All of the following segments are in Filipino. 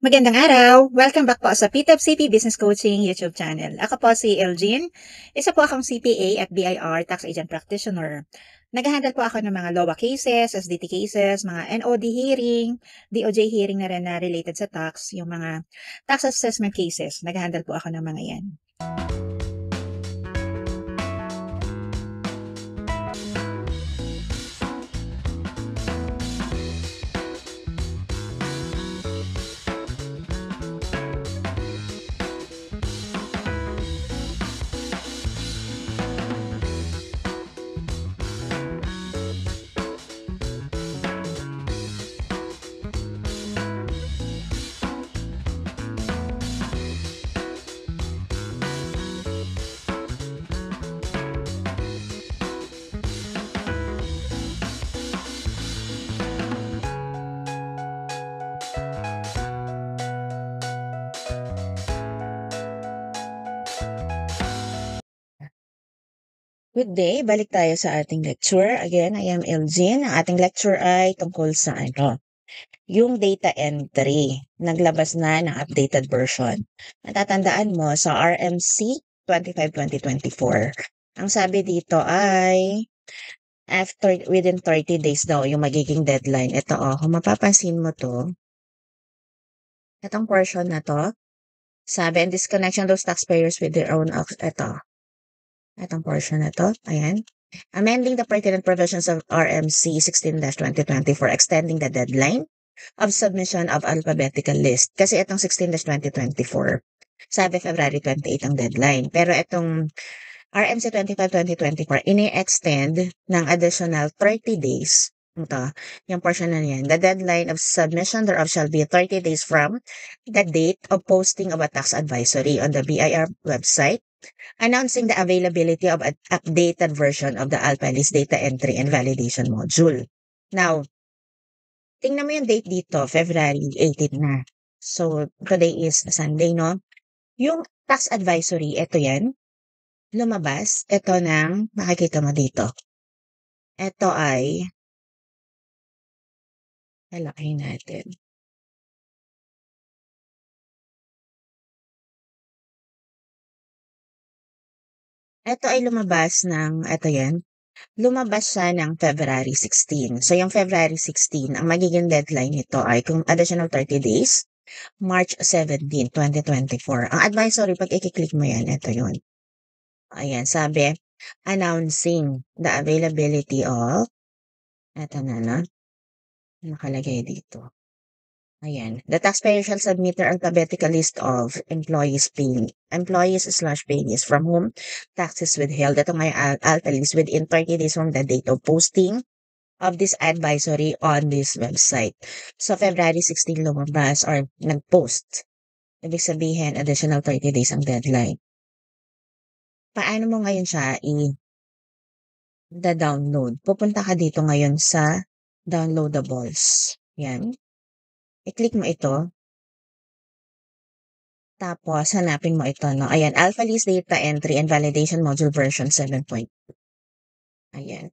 Magandang araw! Welcome back po sa PTEP Business Coaching YouTube channel. Ako po si Elgin. Isa po akong CPA at BIR Tax Agent Practitioner. Nag-handle po ako ng mga LOA cases, SDT cases, mga NOD hearing, DOJ hearing na rin na related sa tax, yung mga tax assessment cases. Nag-handle po ako ng mga yan. Good day! Balik tayo sa ating lecture. Again, I am Elgin. Ang ating lecture ay tungkol sa yung data entry. Naglabas na ng updated version. Natatandaan mo sa RMC 25-2024. Ang sabi dito ay within 30 days daw yung magiging deadline. Ito kung mapapansin mo to, itong portion na to, sabi, in this connection, those taxpayers with their own, itong portion na to, ayan, amending the pertinent provisions of RMC 16-2024, extending the deadline of submission of alphabetical list. Kasi itong 16-2024, sabi February 28 ang deadline. Pero itong RMC 25-2024, ini-extend ng additional 30 days. Ito, yung portion na yan. The deadline of submission thereof shall be 30 days from the date of posting of a tax advisory on the BIR website, announcing the availability of an updated version of the AlphaList data entry and validation module. Now, tingnan mo yung date dito, February 18 na. So, today is Sunday, no? Yung tax advisory, ito yan, lumabas. Ito nang makikita mo dito. Ito ay, lalaki natin. Ito ay lumabas ng, ito yan, lumabas siya ng February 16. So, yung February 16, ang magiging deadline nito ay kung additional 30 days, March 17, 2024. Ang advisory, pag i-click mo yan, ito yun. Ayan, sabi, announcing the availability of, ito na, nakalagay dito. Ayan, the taxpayer shall submit their alphabetical list of employees/paynees from whom taxes withheld. Ito nga yung alpha list within 30 days from the date of posting of this advisory on this website. So, February 16 lumabas or nag-post. Ibig sabihin, additional 30 days ang deadline. Paano mo ngayon siya i-download? Pupunta ka dito ngayon sa downloadables. Yan. I-click mo ito. Tapos, hanapin mo ito, no? Ayan, AlphaList Data Entry and Validation Module version 7.2. Ayan.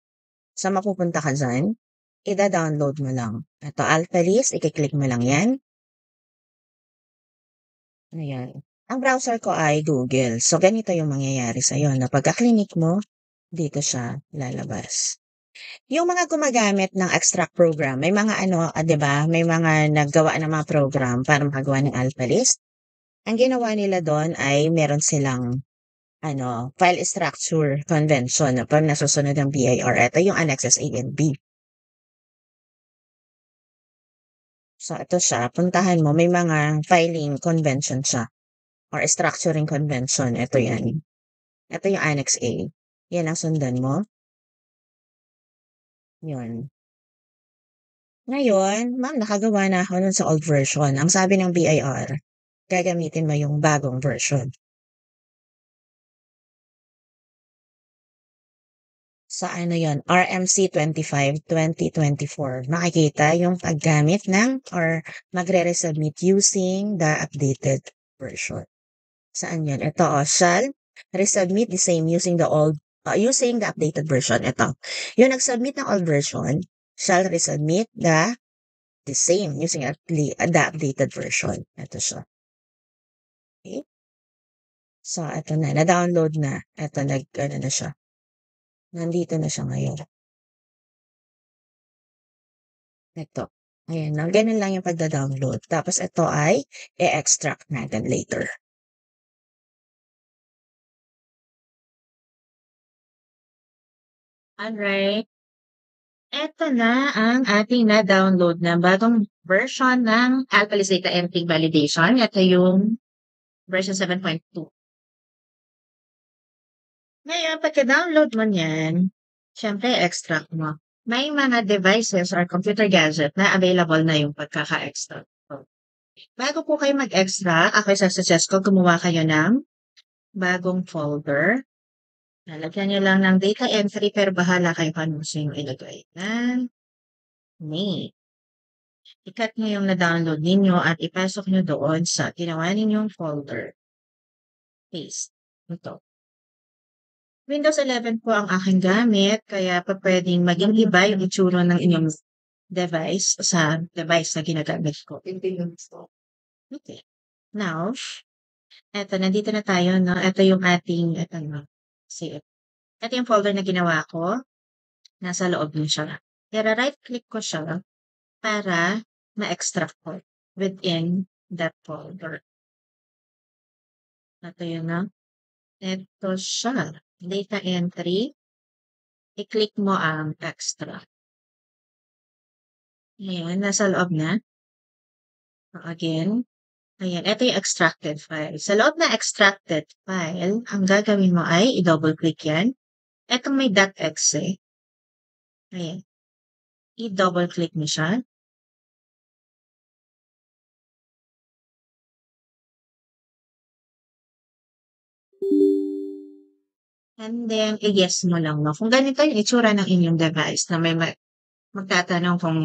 So, mapupunta ka dyan. Ida-download mo lang. Ito, AlphaList, i-click mo lang yan. Ayan. Ang browser ko ay Google. So, ganito yung mangyayari sa'yo. Na pagka-click mo, dito siya lalabas. Yung mga gumagamit ng extract program, may mga diba? May mga naggawa ng mga program para makagawa ng AlphaList. Ang ginawa nila doon ay meron silang file structure convention na pag nasusunod ng BIR. Ito yung annexes A and B. So, ito siya. Puntahan mo. May mga filing convention siya or structuring convention. Ito yan. Ito yung Annex A. Yan ang sundan mo. Yun. Ngayon, ma'am, nakagawa na ako nun sa old version. Ang sabi ng BIR, gagamitin mo yung bagong version. Sa yan? RMC 25-2024. Makikita yung paggamit ng or magre-resubmit using the updated version. Saan yan? Ito, shall resubmit the same using the updated version. Ito. Yung nag-submit ng old version, shall resubmit the the same using the updated version. Ito siya. Okay? So, ito na. Na-download na. Ito, ano na siya. Nandito na siya ngayon. Ito. Ayan na. Ganun lang yung pagda-download. Tapos ito ay i-extract natin later. Alright. Ito na ang ating na-download na bagong version ng Alpalis Data Entry Validation. Ito yung version 7.2. Ngayon, pagka-download mo niyan, syempre, extract mo. May mga devices or computer gadget na available na yung pagkaka-extract. Bago po kayo mag-extract, ako suggest ko gumawa kayo ng bagong folder. Lalagyan nyo lang ng data entry pero bahala kayo kung ano gusto yung ilagay. Name. I-cut nyo yung na-download ninyo at ipasok nyo doon sa ginawa ninyong folder. Paste. Ito. Windows 11 po ang aking gamit, kaya pa pwedeng maging iba yung itsura ng inyong device sa device na ginagamit ko. Okay. Now, eto, nandito na tayo, no? Ito yung ating, eto, no? See, ito yung folder na ginawa ko. Nasa loob niya siya. Kaya right-click ko siya para ma-extract ko within that folder. Ito yun, no? Ito siya. Data entry. I-click mo ang extract. Ayan, nasa loob na. Again, ayan, ito yung extracted file. Sa loob na extracted file, ang gagawin mo ay i-double click yan. Etong may .exe. Ayan. I-double click mo siya. And then, i-yes mo lang, no? Kung ganito yung itsura ng inyong device na may magtatanong kung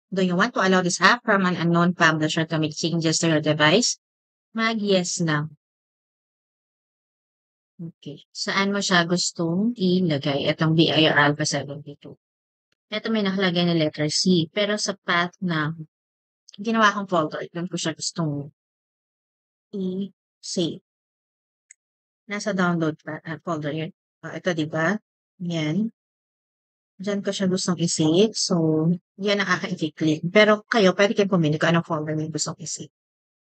do you want to allow this app from an unknown publisher to make changes to your device? Mag-yes lang. Okay. Saan mo siya gustong ilagay? Itong BIR Alpha 72. Ito may nakalagay na letter C. Pero sa path na ginawa kong folder, doon ko siya gustong i-save. Nasa download folder yun. Ito, di ba? Yan. Diyan ko siya gustong i-save. So, yan ang aking i-click. Pero kayo, pwede kayo pumili kung anong folder mo gustong i-save.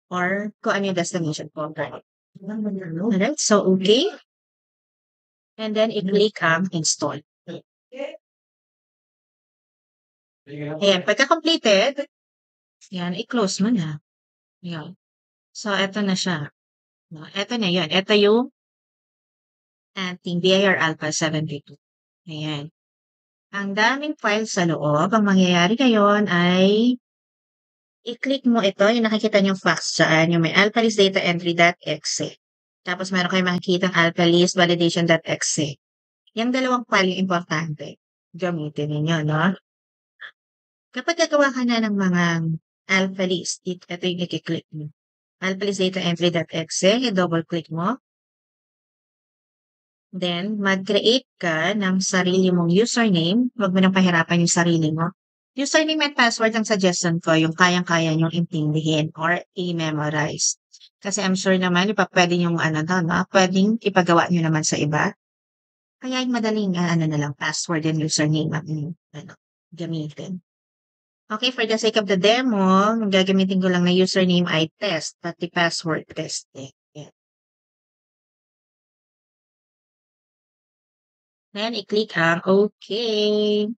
Or kung ano yung destination folder. Alright, so okay. And then, i-click ang install. Ayan, pagka completed, yan, i-close mo na. Yan. So, eto na siya. Eto na yan. Eto yung ating BIR Alpha 72. Ayan. Ang daming files sa loob. Ang mangyayari ngayon ay i-click mo ito, yung nakikita niyong fax dyan, yung may alphalistdataentry.exe. Tapos meron kayong makikita ang alphalist validation.exe. Yung dalawang file yung importante. Gamitin ninyo, no? Kapag gagawa ka na ng mga alphalist, ito yung i-click mo. alphalistdataentry.exe, i-double click mo. Then, mag-create ka ng sarili mong username. Huwag mo nang pahirapan yung sarili mo. Username and password ang suggestion ko, yung kayang-kaya nyong intindihin or i-memorize. Kasi I'm sure naman, pwede yung pwedeng ipagawa nyo naman sa iba. Kaya yung madaling, na lang, password and username ang gamitin. Okay, for the sake of the demo, gagamitin ko lang na username ay test, pati password testing. Then, i-click ang okay.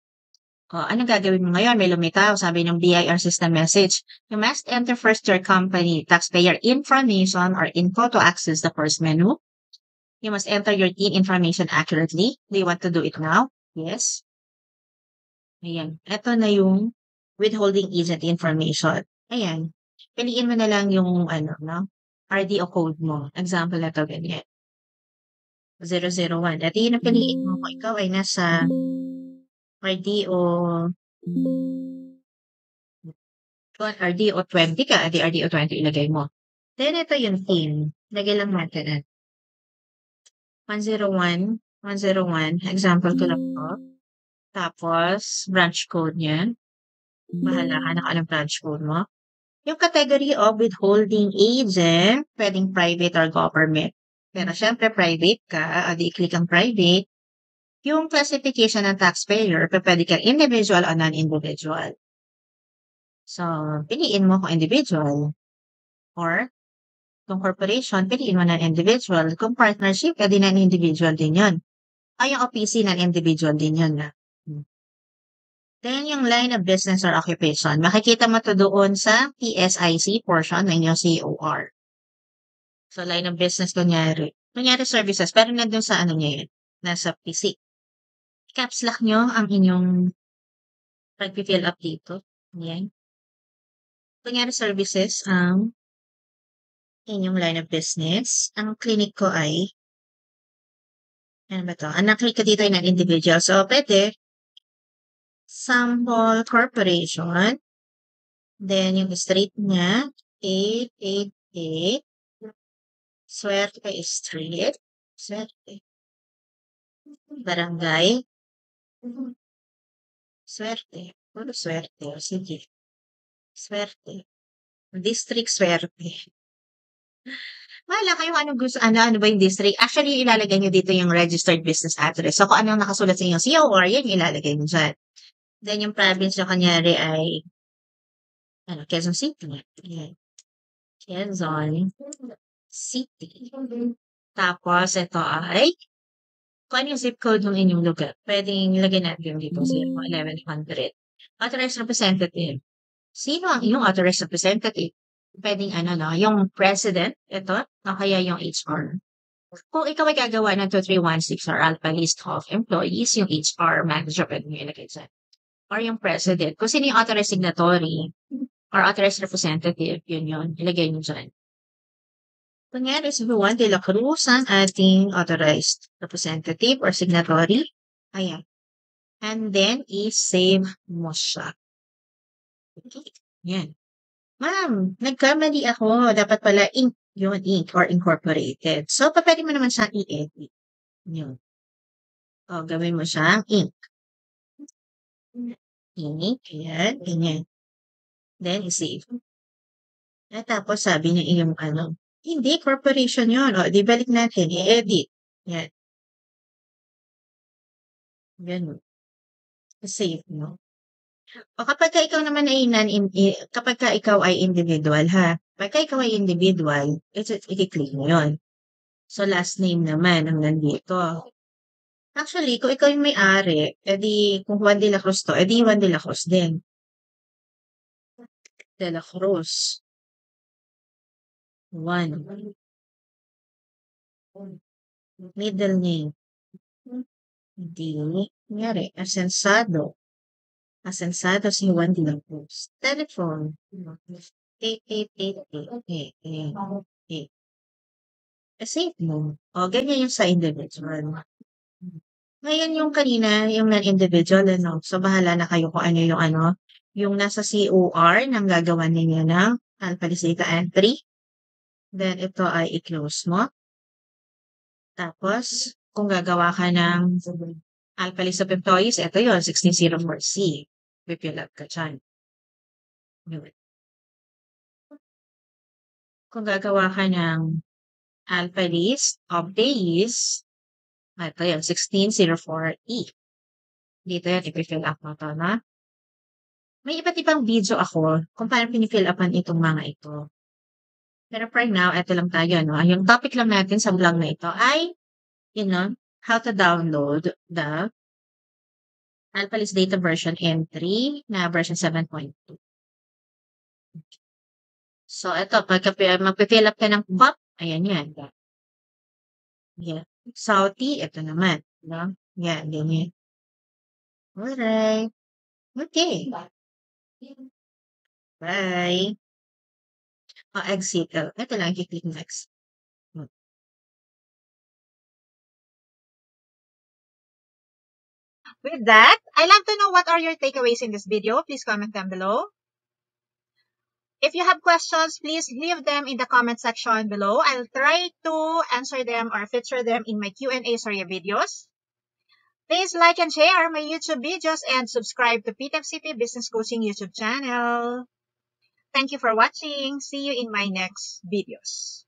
Anong gagawin mo ngayon? May lumitaw, sabi ng BIR system message. You must enter first your company, taxpayer information or info to access the first menu. You must enter your TIN information accurately. Do you want to do it now? Yes. Ayan. Ito na yung withholding agent information. Ayan. Piliin mo na lang yung RDO code mo. Example na to, ganyan. 001. At yun ang piliin mo kung ikaw ay nasa RDO 20 ka, di RDO 20 ilagay mo. Then, ito yung PIN. Lagay lang natin 101, 101, example ko lang po. Tapos, branch code niya. Bahala ka na kung anong branch code mo. Yung category of withholding agent, pwedeng private or government. Pero syempre, private ka, o di click ang private. Yung classification ng taxpayer, pwede kang individual o non-individual. So, piliin mo kung individual. Or, kung corporation, piliin mo non-individual. Kung partnership, pwede non-individual din yun. Ay, yung OPC, non-individual din yun na. Then, yung line of business or occupation, makikita mo to doon sa PSIC portion ng yung COR. So, line of business, kunyari services, pero nandun sa ano niya yun, nasa PC. Caps lock nyo ang inyong pag-fill up dito. Yan. Kunyari services, ang inyong line of business. Ang clinic ko ay, ano ba to? Ang naklik ko dito ay non-individual. So, pwede, sample corporation. Then, yung street niya, 888. Swerte Street. Swerte. Barangay. Swerte. Puro swerte. Sige. Swerte. District Swerte. Wala kayo anong gusto, ano ba yung district? Actually, ilalagay nyo dito yung registered business address. So, kung anong nakasulat sa inyong COR, yan yung ilalagay nyo dyan. Then, yung province na kanyari ay, Quezon City. Yan. Quezon City. Tapos, ito ay, kung ano yung zip code ng inyong lugar, pwedeng lagyan natin dito 1100. Authorized representative. Sino ang iyong authorized representative? Pwedeng yung president, ito, o kaya yung HR. Kung ikaw ay gagawa ng 2316 or alpha list of employees, yung HR manager, pwede nyo ilagay dyan. Or yung president. Kung sino yung authorized signatory or authorized representative, yun, ilagay nyo dyan. Kunyari, si Juan de la Cruz ang ating authorized representative or signatory. Ayan. And then, i-save mo siya. Okay. Yan. Ma'am, nagkamali ako. Dapat pala Inc. Yun, Inc. or Incorporated. So, pwede mo naman siyang i-edit. Yun. O, gawin mo siyang Inc. Inc. Yan. Ganyan. Then, i-save. At tapos, sabi niya yung hindi, corporation yun. O, di balik natin. I-edit. Yan. Ganun. I-save mo. O kapag ikaw naman ay kapag ikaw ay individual ha. Kapag ikaw ay individual, i-click mo yun. So last name naman ang nandito. Actually, kung ikaw yung may-ari, edi kung Juan de la Cruz to, edi Juan de la Cruz din. De la Cruz. Juan. Middle name. Hindi. Nangyari, Asensado. Asensado si Juan de la Cruz. Telephone. 8888. Okay. Save mo. O, ganyan yung sa individual. Ngayon yung kanina, yung non-individual, So, bahala na kayo kung ano yung nasa COR nang gagawa ninyo ng alpha data entry. Then, ito ay i-close mo. Tapos, kung gagawa ka ng alpha list of employees, ito yun, 1604C. Pipill up ka dyan. Kung gagawa ka ng alpha list of days, ito yun, 1604E. Dito yan, ipifill up mo to, na? May iba't ibang video ako kung paano pinifill upan itong mga ito. Pero for now, ito lang tayo, no? Yung topic lang natin sa vlog na ito ay, how to download the alpha list data version entry na version 7.2. So, ito, pagka mag-fill up ka ng pop, ayan yan. Yeah. Salty, ito naman. No? Yan, ganyan. Alright. Okay. Bye. Exit. Ito lang, i-click next. With that, I'd love to know what are your takeaways in this video. Please comment them below. If you have questions, please leave them in the comment section below. I'll try to answer them or feature them in my Q&A videos. Please like and share my YouTube videos and subscribe to PTFCP Business Coaching YouTube channel. Thank you for watching. See you in my next videos.